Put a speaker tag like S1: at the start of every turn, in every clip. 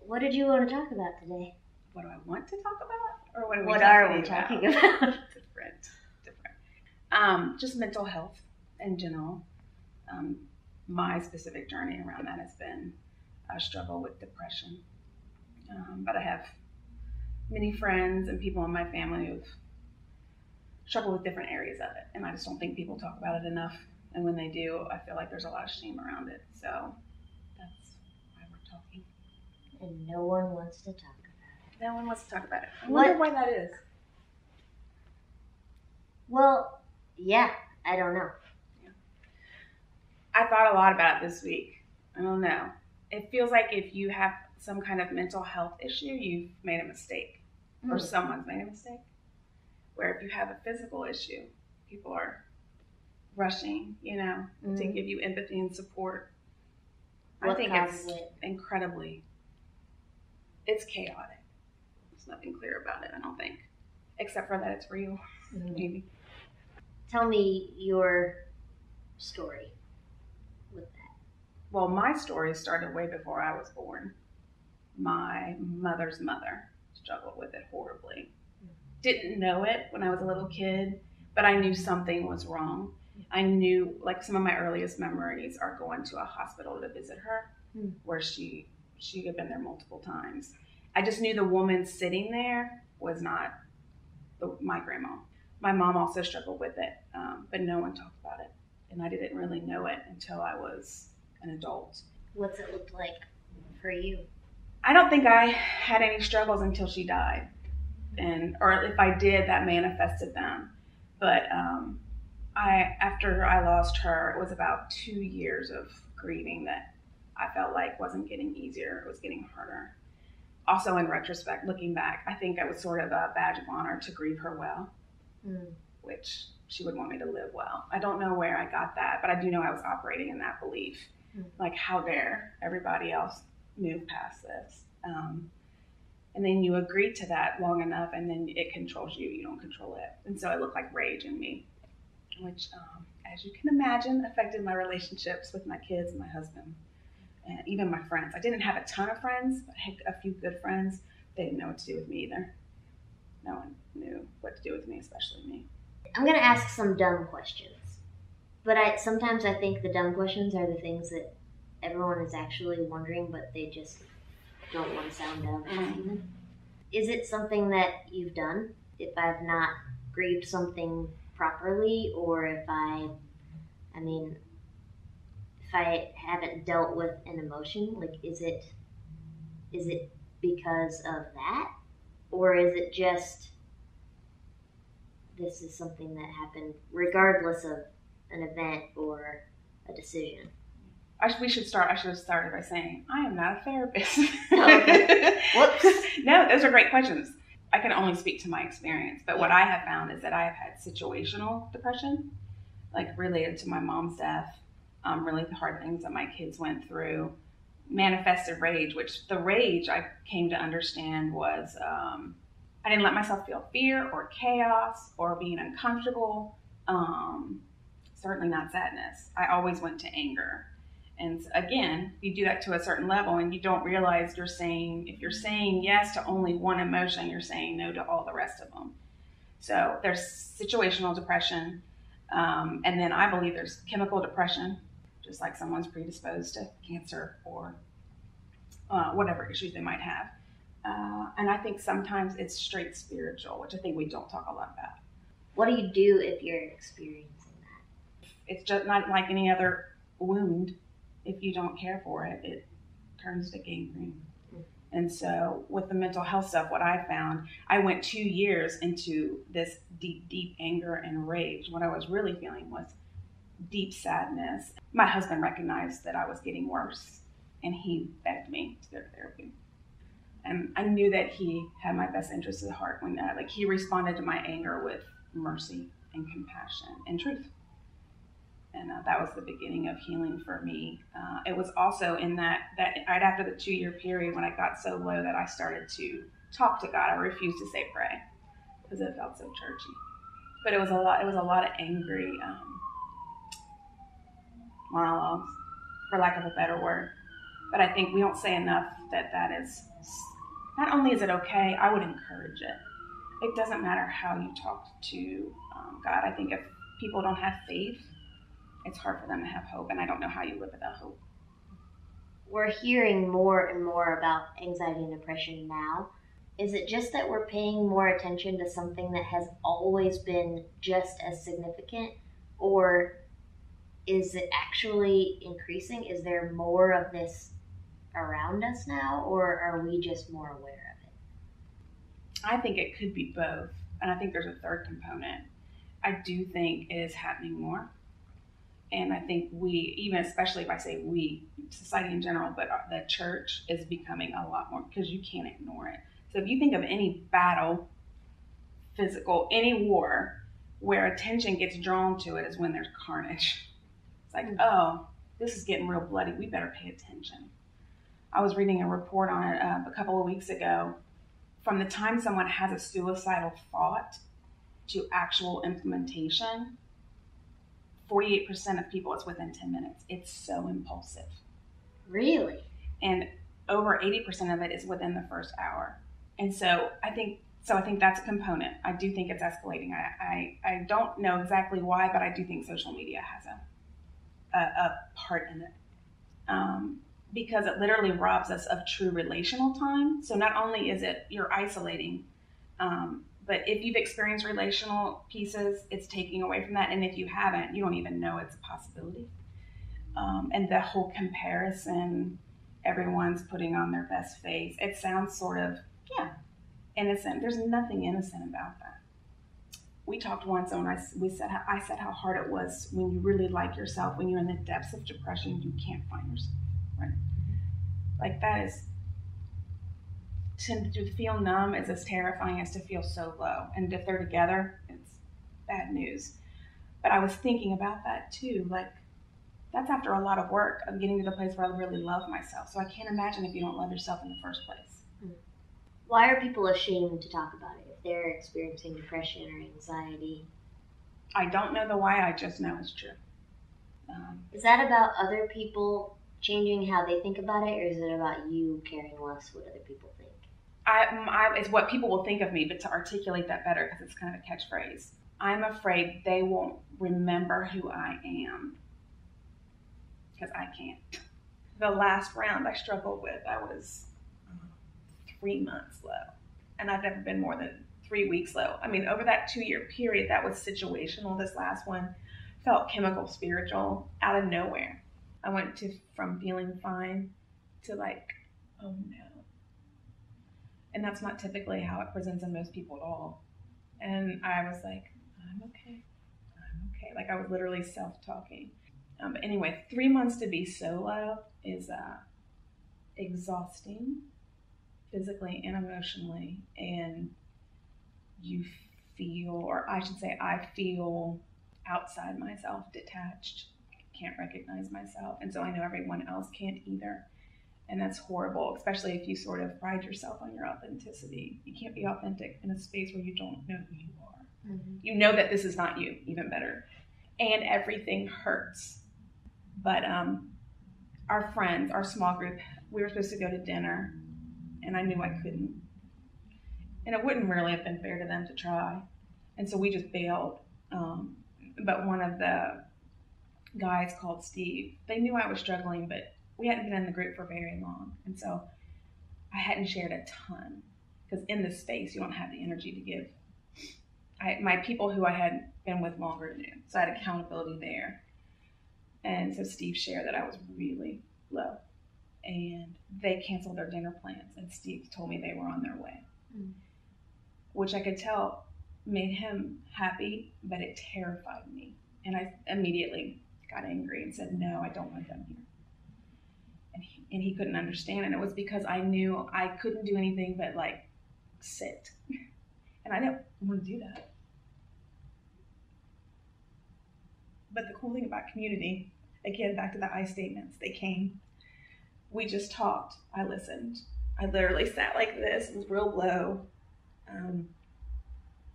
S1: what did you want to talk about today?
S2: What do I want to talk about? Or what
S1: are we talking about?
S2: Different. Just mental health in general. My specific journey around that has been a struggle with depression. But I have many friends and people in my family who've struggled with different areas of it. And I just don't think people talk about it enough. And when they do, I feel like there's a lot of shame around it. So that's why we're talking.
S1: And no one wants to talk about it.
S2: No one wants to talk about it. I wonder why that is.
S1: Well, yeah, I don't know.
S2: Yeah. I thought a lot about it this week. I don't know. It feels like if you have some kind of mental health issue, you've made a mistake. Or someone's made a mistake. Where if you have a physical issue, people are rushing, to give you empathy and support. I think it's incredibly, it's chaotic. There's nothing clear about it, I don't think. Except for that it's real, maybe.
S1: Tell me your story with that.
S2: Well, my story started way before I was born. My mother's mother struggled with it horribly. Didn't know it when I was a little kid, but I knew something was wrong. I knew, like, some of my earliest memories are going to a hospital to visit her, where she had been there multiple times. I just knew the woman sitting there was not my grandma. My mom also struggled with it, but no one talked about it. And I didn't really know it until I was an adult.
S1: What's it look like for you?
S2: I don't think I had any struggles until she died. Or if I did, that manifested them. But after I lost her, it was about 2 years of grieving that I felt like wasn't getting easier. It was getting harder. Also, in retrospect, looking back, I think it was sort of a badge of honor to grieve her well, which she would want me to live well. I don't know where I got that, but I do know I was operating in that belief. Like, how dare everybody else move past this? And then you agree to that long enough, and then it controls you. You don't control it. And so it looked like rage in me, which, as you can imagine, affected my relationships with my kids and my husband, and even my friends. I didn't have a ton of friends, but I had a few good friends. They didn't know what to do with me either. No one knew what to do with me, especially me.
S1: I'm going to ask some dumb questions, but sometimes I think the dumb questions are the things that everyone is actually wondering, but they just don't want to sound dumb. Is it something that you've done? If I've not grieved something properly, or if I haven't dealt with an emotion, like, is it because of that? Or is it just, this is something that happened regardless of an event or a decision?
S2: I should have started by saying, I am not a therapist.
S1: Okay. Whoops.
S2: No, those are great questions. I can only speak to my experience, but what I have found is that I have had situational depression, like related to my mom's death, really the hard things that my kids went through, manifested rage, which the rage I came to understand was I didn't let myself feel fear or chaos or being uncomfortable, certainly not sadness. I always went to anger. And again, you do that to a certain level and you don't realize if you're saying yes to only one emotion, you're saying no to all the rest of them. So there's situational depression. And then I believe there's chemical depression, just like someone's predisposed to cancer or whatever issues they might have. And I think sometimes it's straight spiritual, which I think we don't talk a lot about.
S1: What do you do if you're experiencing that?
S2: It's just not like any other wound. If you don't care for it, it turns to gangrene. And so with the mental health stuff, what I found, I went 2 years into this deep, deep anger and rage. What I was really feeling was deep sadness. My husband recognized that I was getting worse, and he begged me to go to therapy. And I knew that he had my best interests at heart when he responded to my anger with mercy and compassion and truth. And that was the beginning of healing for me. It was also in that right after the 2-year period when I got so low that I started to talk to God. I refused to say pray because it felt so churchy. But it was a lot of angry monologues, for lack of a better word. But I think we don't say enough that that is, not only is it okay, I would encourage it. It doesn't matter how you talk to God. I think if people don't have faith, it's hard for them to have hope, and I don't know how you live without hope.
S1: We're hearing more and more about anxiety and depression now. Is it just that we're paying more attention to something that has always been just as significant, or is it actually increasing? Is there more of this around us now, or are we just more aware of it?
S2: I think it could be both, and I think there's a third component. I do think it is happening more. And I think we, even especially if I say we, society in general, but the church is becoming a lot more because you can't ignore it. So if you think of any battle, physical, any war, where attention gets drawn to it is when there's carnage. It's like, oh, this is getting real bloody. We better pay attention. I was reading a report on it a couple of weeks ago. From the time someone has a suicidal thought to actual implementation, 48% of people, it's within 10 minutes. It's so impulsive.
S1: Really?
S2: And over 80% of it is within the first hour. And so I think that's a component. I do think it's escalating. I don't know exactly why, but I do think social media has a part in it. Because it literally robs us of true relational time. So not only is it you're isolating, but if you've experienced relational pieces, it's taking away from that. And if you haven't, you don't even know it's a possibility. And the whole comparison, everyone's putting on their best face. It sounds sort of, innocent. There's nothing innocent about that. We talked once and I said how hard it was when you really like yourself, when you're in the depths of depression, you can't find yourself, right? Like that is, to feel numb is as terrifying as to feel so low. And if they're together, it's bad news. But I was thinking about that too. Like, that's after a lot of work of getting to the place where I really love myself. So I can't imagine if you don't love yourself in the first place.
S1: Why are people ashamed to talk about it if they're experiencing depression or anxiety?
S2: I don't know the why, I just know it's true.
S1: Is that about other people changing how they think about it, or is it about you caring less what other people think?
S2: It's what people will think of me, but to articulate that better, because it's kind of a catchphrase. I'm afraid they won't remember who I am, because I can't. The last round I struggled with, I was 3 months low, and I've never been more than 3 weeks low. I mean, over that 2-year period, that was situational. This last one felt chemical, spiritual, out of nowhere. I went from feeling fine to like, oh no. And that's not typically how it presents in most people at all. And I was like, I'm okay. Like I was literally self-talking. But anyway, 3 months to be so low is exhausting, physically and emotionally. And you feel, or I should say, I feel outside myself, detached, can't recognize myself. And so I know everyone else can't either. And that's horrible, especially if you sort of pride yourself on your authenticity. You can't be authentic in a space where you don't know who you are. Mm-hmm. You know that this is not you, even better. And everything hurts. But our friends, our small group, we were supposed to go to dinner, and I knew I couldn't. And it wouldn't really have been fair to them to try. And so we just bailed. But one of the guys called Steve, they knew I was struggling, but we hadn't been in the group for very long. And so I hadn't shared a ton, because in this space, you don't have the energy to give. My people who I had been with longer knew, so I had accountability there. And so Steve shared that I was really low, and they canceled their dinner plans, and Steve told me they were on their way, which I could tell made him happy, but it terrified me. And I immediately got angry and said, no, I don't want them here. And he couldn't understand, and it was because I knew I couldn't do anything but like sit. And I didn't want to do that. But the cool thing about community, again, back to the I statements, they came. We just talked. I listened. I literally sat like this, was real low,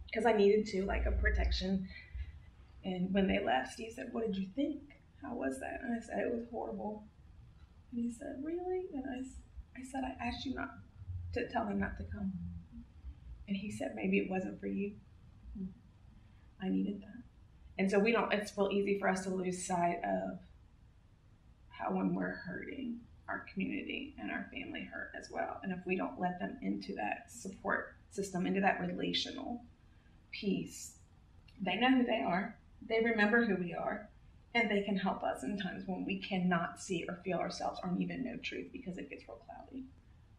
S2: because I needed to, like a protection. And when they left, Steve said, what did you think? How was that? And I said, it was horrible. And he said, really? And I said, I asked you not to tell them not to come. And he said, maybe it wasn't for you. I needed that. And so it's real easy for us to lose sight of how when we're hurting, our community and our family hurt as well. And if we don't let them into that support system, into that relational piece, they know who they are, they remember who we are, and they can help us in times when we cannot see or feel ourselves or even know truth because it gets real cloudy.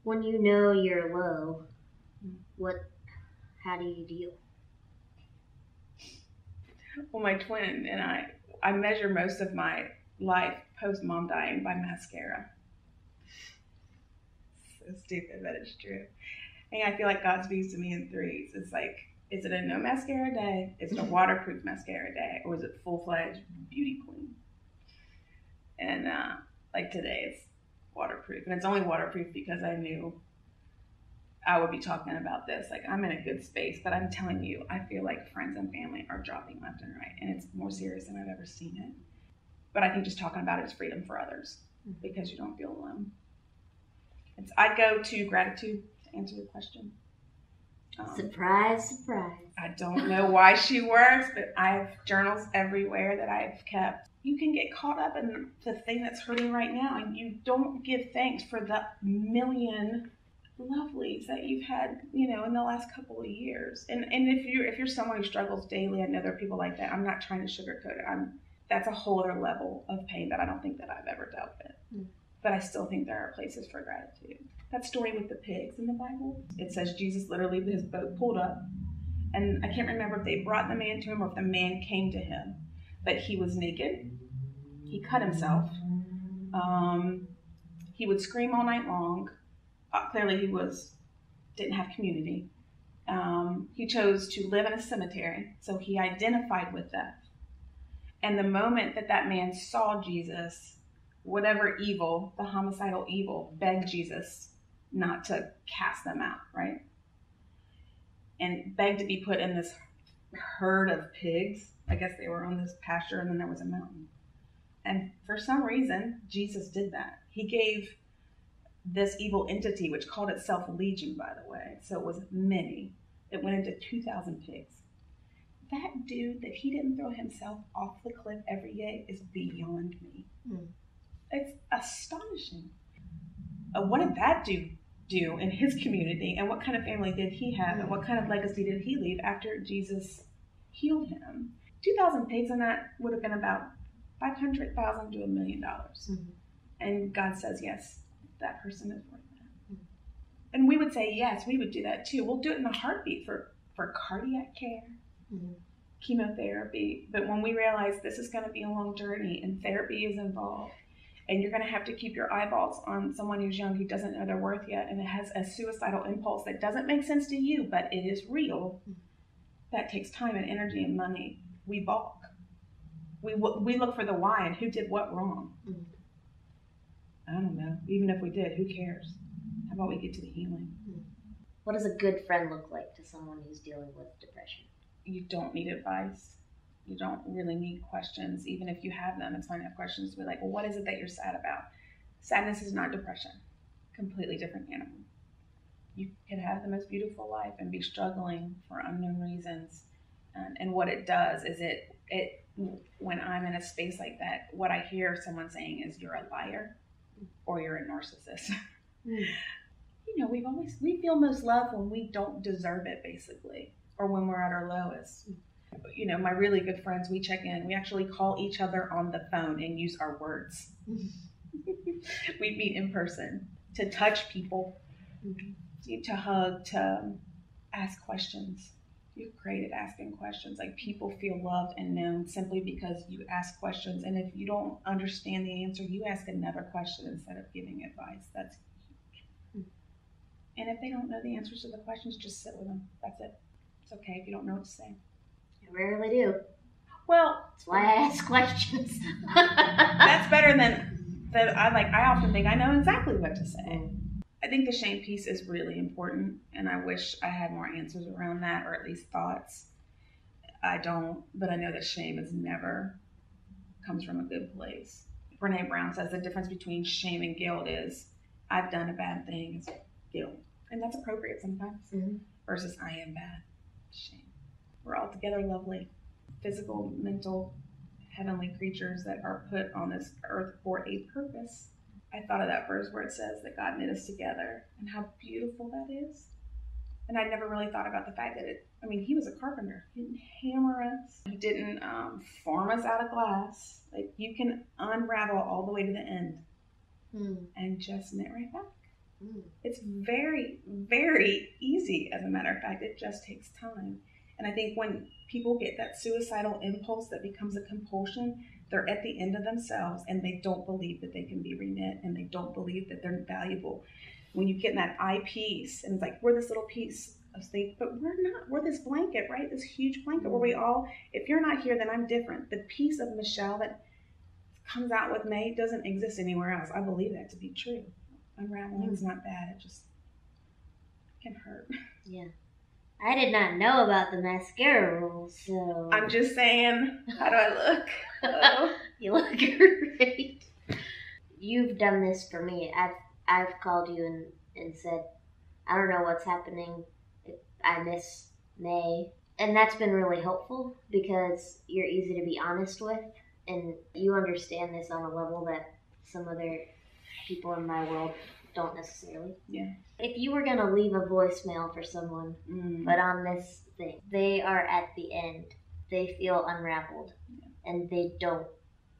S1: When you know you're low, how do you deal?
S2: Well, my twin and I measure most of my life post mom dying by mascara. So stupid, but it's true. And I feel like God speaks to me in threes. It's like, is it a no mascara day? Is it a waterproof mascara day? Or is it full-fledged beauty queen? And like today, it's waterproof. And it's only waterproof because I knew I would be talking about this. Like, I'm in a good space, but I'm telling you, I feel like friends and family are dropping left and right. And it's more serious than I've ever seen it. But I think just talking about it is freedom for others because you don't feel alone. I go to gratitude to answer your question.
S1: Surprise, surprise.
S2: I don't know why she works, but I have journals everywhere that I've kept. You can get caught up in the thing that's hurting right now, and you don't give thanks for the million lovelies that you've had, in the last couple of years. And if you're someone who struggles daily, I know there are people like that. I'm not trying to sugarcoat it. That's a whole other level of pain that I don't think that I've ever dealt with. But I still think there are places for gratitude. That story with the pigs in the Bible, it says Jesus literally, his boat pulled up, and I can't remember if they brought the man to him or if the man came to him, but he was naked. He cut himself. He would scream all night long. Clearly he didn't have community. He chose to live in a cemetery, so he identified with death. And the moment that man saw Jesus, whatever evil, the homicidal evil, begged Jesus not to cast them out, right? And begged to be put in this herd of pigs. I guess they were on this pasture, and then there was a mountain. And for some reason, Jesus did that. He gave this evil entity, which called itself Legion, by the way, so it was many. It went into 2,000 pigs. That dude, that he didn't throw himself off the cliff every day, is beyond me. It's astonishing. What did that dude do in his community, and what kind of family did he have, and what kind of legacy did he leave after Jesus healed him? 2,000 pigs, and that would have been about $500,000 to $1 million. And God says, yes, that person is worth that. And we would say, yes, we would do that too. We'll do it in a heartbeat for cardiac care, chemotherapy. But when we realize this is going to be a long journey and therapy is involved, and you're going to have to keep your eyeballs on someone who's young who doesn't know their worth yet, and it has a suicidal impulse that doesn't make sense to you, but it is real, that takes time and energy and money. We balk. We look for the why and who did what wrong. I don't know. Even if we did, who cares? How about we get to the healing?
S1: What does a good friend look like to someone who's dealing with depression?
S2: You don't need advice. You don't really need questions. Even if you have them, it's fine to have questions to be like, well, what is it that you're sad about? Sadness is not depression. Completely different animal. You can have the most beautiful life and be struggling for unknown reasons. And what it does is when I'm in a space like that, what I hear someone saying is, you're a liar or you're a narcissist. We feel most love when we don't deserve it, basically, or when we're at our lowest. My really good friends, we check in. We actually call each other on the phone and use our words. We meet in person to touch people, to hug, to ask questions. You're great at asking questions. Like, people feel loved and known simply because you ask questions. And if you don't understand the answer, you ask another question instead of giving advice. That's huge. And if they don't know the answers to the questions, just sit with them. That's it. It's okay if you don't know what to say.
S1: I rarely do.
S2: Well,
S1: that's why I ask questions.
S2: That's better than I often think I know exactly what to say. I think the shame piece is really important, and I wish I had more answers around that, or at least thoughts. I don't, but I know that shame is never comes from a good place. Brene Brown says the difference between shame and guilt is I've done a bad thing is guilt. And that's appropriate sometimes. Versus I am bad. Shame. We're all together lovely. Physical, mental, heavenly creatures that are put on this earth for a purpose. I thought of that verse where it says that God knit us together and how beautiful that is. And I never really thought about the fact that he was a carpenter. He didn't hammer us. He didn't form us out of glass. Like, you can unravel all the way to the end and just knit right back. It's very, very easy, as a matter of fact. It just takes time. And I think when people get that suicidal impulse that becomes a compulsion, they're at the end of themselves and they don't believe that they can be reknit and they don't believe that they're valuable. When you get in that I piece, and it's like, we're this little piece of sleep, but we're not. We're this blanket, right? This huge blanket where we all, if you're not here, then I'm different. The piece of Michelle that comes out with May doesn't exist anywhere else. I believe that to be true. Unraveling is not bad. It just can hurt.
S1: Yeah. I did not know about the mascara rules, so...
S2: I'm just saying, how do I look? Oh.
S1: You look great. You've done this for me. I've called you and said, I don't know what's happening. I miss May. And that's been really helpful because you're easy to be honest with. And you understand this on a level that some other people in my world don't necessarily.
S2: Yeah.
S1: If you were going to leave a voicemail for someone, but on this thing, they are at the end. They feel unraveled. And they don't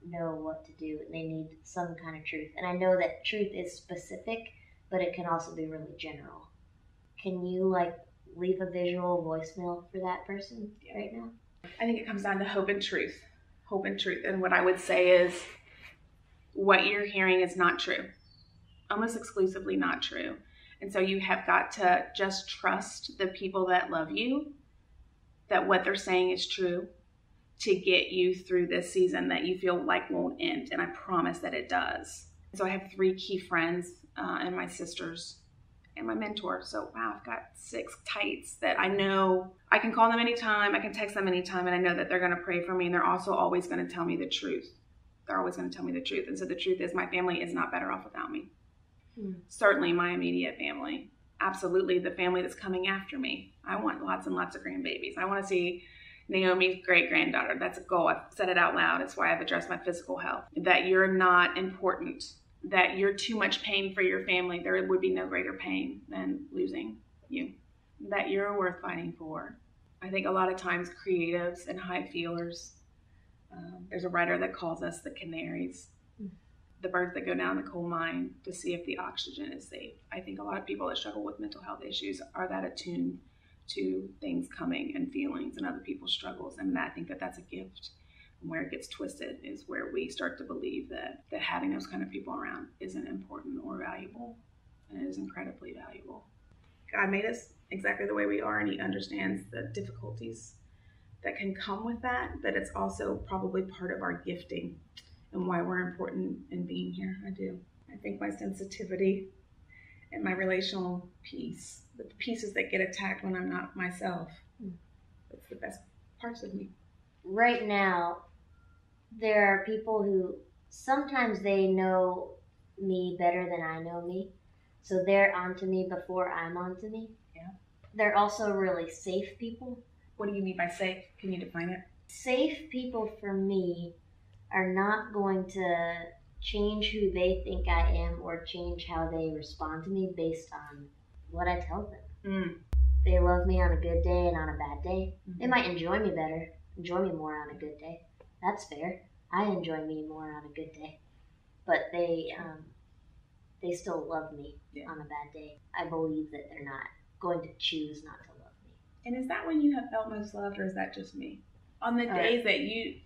S1: know what to do. And they need some kind of truth. And I know that truth is specific, but it can also be really general. Can you, leave a visual voicemail for that person right now?
S2: I think it comes down to hope and truth. Hope and truth. And what I would say is what you're hearing is not true. Almost exclusively not true. And so you have got to just trust the people that love you, that what they're saying is true, to get you through this season that you feel like won't end. And I promise that it does. So I have 3 key friends and my sisters and my mentor. So wow, I've got 6 tights that I know I can call them anytime. I can text them anytime. And I know that they're going to pray for me. And they're also always going to tell me the truth. They're always going to tell me the truth. And so the truth is my family is not better off without me. Certainly my immediate family. Absolutely the family that's coming after me. I want lots and lots of grandbabies. I want to see Naomi's great-granddaughter. That's a goal. I've said it out loud. It's why I've addressed my physical health. That you're not important. That you're too much pain for your family. There would be no greater pain than losing you. That you're worth fighting for. I think a lot of times creatives and high feelers, there's a writer that calls us the canaries. The birds that go down the coal mine to see if the oxygen is safe. I think a lot of people that struggle with mental health issues are that attuned to things coming and feelings and other people's struggles. And I think that that's a gift. And where it gets twisted is where we start to believe that having those kind of people around isn't important or valuable. And it is incredibly valuable. God made us exactly the way we are, and he understands the difficulties that can come with that, but it's also probably part of our gifting and why we're important in being here. I do. I think my sensitivity and my relational piece, the pieces that get attacked when I'm not myself, that's the best parts of me.
S1: Right now, there are people who sometimes they know me better than I know me. So they're onto me before I'm onto me.
S2: Yeah.
S1: They're also really safe people.
S2: What do you mean by safe? Can you define it?
S1: Safe people for me are not going to change who they think I am or change how they respond to me based on what I tell them. They love me on a good day and on a bad day. They might enjoy me better, enjoy me more on a good day. That's fair. I enjoy me more on a good day. But they still love me on a bad day. I believe that they're not going to choose not to love me.
S2: And is that when you have felt most loved, or is that just me? On the days that you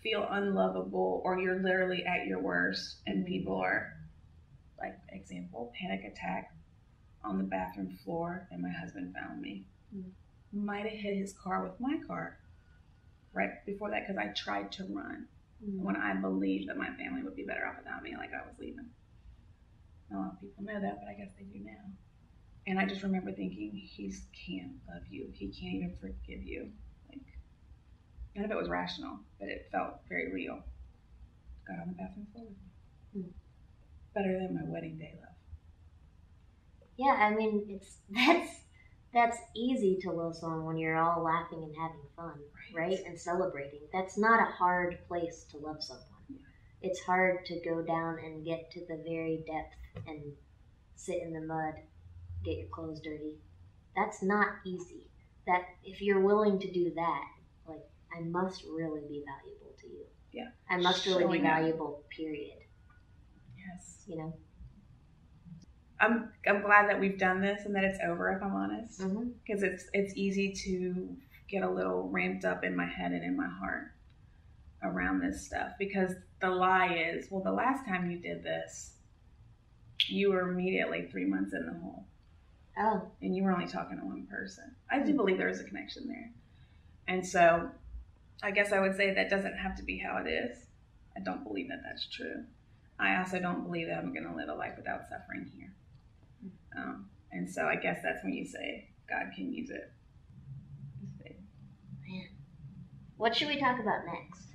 S2: feel unlovable or you're literally at your worst and people are, like, example, panic attack on the bathroom floor and my husband found me. Might have hit his car with my car right before that because I tried to run when I believed that my family would be better off without me, like I was leaving. Not a lot of people know that, but I guess they do now. And I just remember thinking, he can't love you. He can't even forgive you. Like, none of it was rational, but it felt very real. got on the bathroom floor.
S1: Hmm.
S2: Better than my wedding day love.
S1: Yeah, I mean, that's easy to love someone when you're all laughing and having fun, right? And celebrating. That's not a hard place to love someone.
S2: Yeah.
S1: It's hard to go down and get to the very depth and sit in the mud, get your clothes dirty. That's not easy. That if you're willing to do that, like, I must really be valuable to you.
S2: Yeah.
S1: I must really be
S2: Showing up.
S1: valuable, period.
S2: Yes.
S1: You know?
S2: I'm glad that we've done this and that it's over, if I'm honest,
S1: Mm-hmm.
S2: because it's easy to get a little ramped up in my head and in my heart around this stuff, because the lie is, well, the last time you did this, you were immediately 3 months in the hole.
S1: Oh.
S2: And you were only talking to one person. I do believe there is a connection there. And so I guess I would say that doesn't have to be how it is. I don't believe that that's true. I also don't believe that I'm going to live a life without suffering here. And so I guess that's when you say God can use it.
S1: Man. What should we talk about next?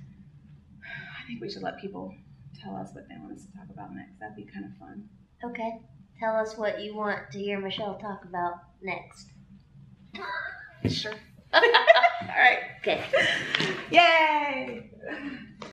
S2: I think we should let people tell us what they want us to talk about next. That'd be kind of fun.
S1: Okay. Tell us what you want to hear Michelle talk about next.
S2: Sure. All right.
S1: Okay.
S2: Yay!